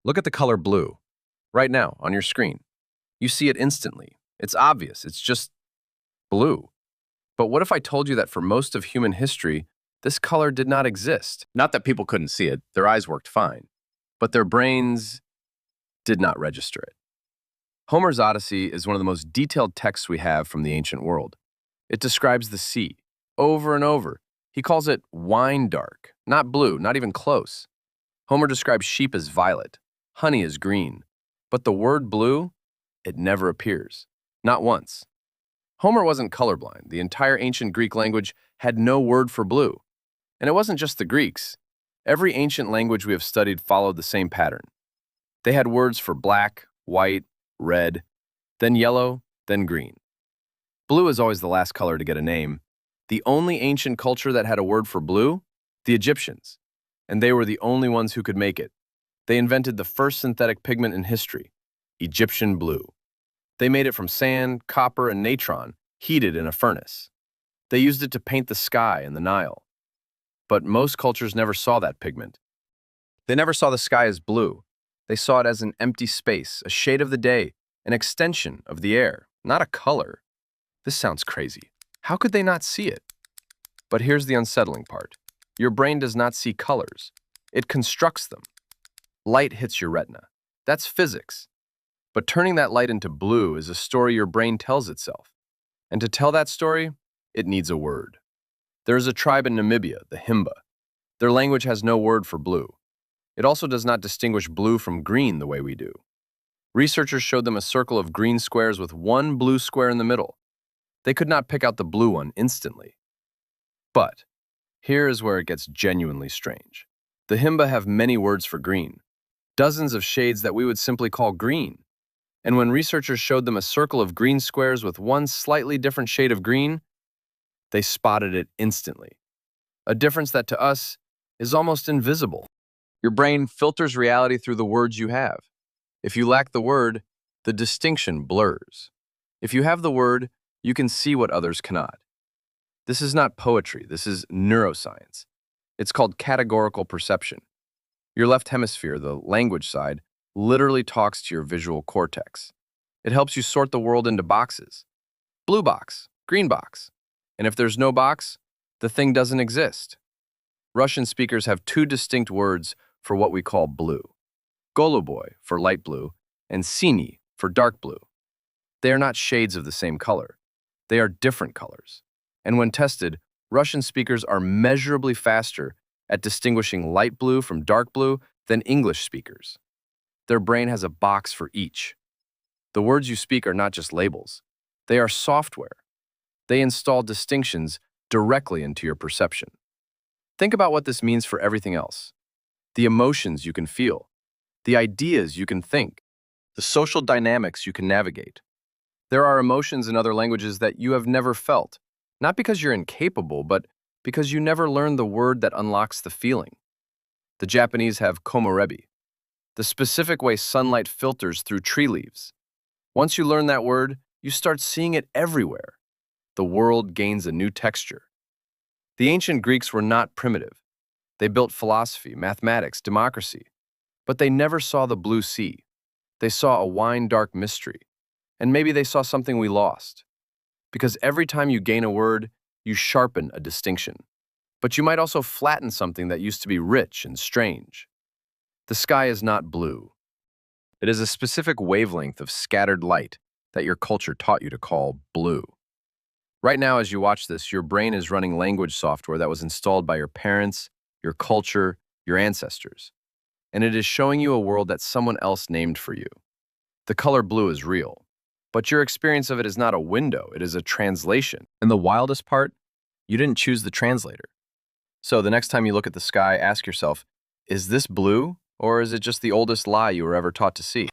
Look at the color blue, right now on your screen. You see it instantly. It's obvious. It's just blue. But what if I told you that for most of human history, this color did not exist? Not that people couldn't see it. Their eyes worked fine. But their brains did not register it. Homer's Odyssey is one of the most detailed texts we have from the ancient world. It describes the sea over and over. He calls it wine dark, not blue, not even close. Homer describes sheep as violet, honey as green. But the word blue, it never appears. Not once. Homer wasn't colorblind. The entire ancient Greek language had no word for blue. And it wasn't just the Greeks. Every ancient language we have studied followed the same pattern. They had words for black, white, red, then yellow, then green. Blue is always the last color to get a name. The only ancient culture that had a word for blue? The Egyptians. And they were the only ones who could make it. They invented the first synthetic pigment in history, Egyptian blue. They made it from sand, copper, and natron, heated in a furnace. They used it to paint the sky and the Nile. But most cultures never saw that pigment. They never saw the sky as blue. They saw it as an empty space, a shade of the day, an extension of the air, not a color. This sounds crazy. How could they not see it? But here's the unsettling part. Your brain does not see colors. It constructs them. Light hits your retina. That's physics. But turning that light into blue is a story your brain tells itself. And to tell that story, it needs a word. There is a tribe in Namibia, the Himba. Their language has no word for blue. It also does not distinguish blue from green the way we do. Researchers showed them a circle of green squares with one blue square in the middle. They could not pick out the blue one instantly. But here is where it gets genuinely strange. The Himba have many words for green, dozens of shades that we would simply call green. And when researchers showed them a circle of green squares with one slightly different shade of green, they spotted it instantly. A difference that to us is almost invisible. Your brain filters reality through the words you have. If you lack the word, the distinction blurs. If you have the word, you can see what others cannot. This is not poetry, this is neuroscience. It's called categorical perception. Your left hemisphere, the language side, literally talks to your visual cortex. It helps you sort the world into boxes. Blue box, green box. And if there's no box, the thing doesn't exist. Russian speakers have two distinct words for what we call blue. Goluboy for light blue and sini for dark blue. They are not shades of the same color. They are different colors. And when tested, Russian speakers are measurably faster at distinguishing light blue from dark blue than English speakers. Their brain has a box for each. The words you speak are not just labels. They are software. They install distinctions directly into your perception. Think about what this means for everything else. The emotions you can feel, the ideas you can think, the social dynamics you can navigate. There are emotions in other languages that you have never felt, not because you're incapable, but because you never learned the word that unlocks the feeling. The Japanese have komorebi, the specific way sunlight filters through tree leaves. Once you learn that word, you start seeing it everywhere. The world gains a new texture. The ancient Greeks were not primitive. They built philosophy, mathematics, democracy. But they never saw the blue sea. They saw a wine-dark mystery. And maybe they saw something we lost. Because every time you gain a word, you sharpen a distinction. But you might also flatten something that used to be rich and strange. The sky is not blue. It is a specific wavelength of scattered light that your culture taught you to call blue. Right now, as you watch this, your brain is running language software that was installed by your parents, your culture, your ancestors. And it is showing you a world that someone else named for you. The color blue is real, but your experience of it is not a window, it is a translation. And the wildest part, you didn't choose the translator. So the next time you look at the sky, ask yourself, is this blue, or is it just the oldest lie you were ever taught to see?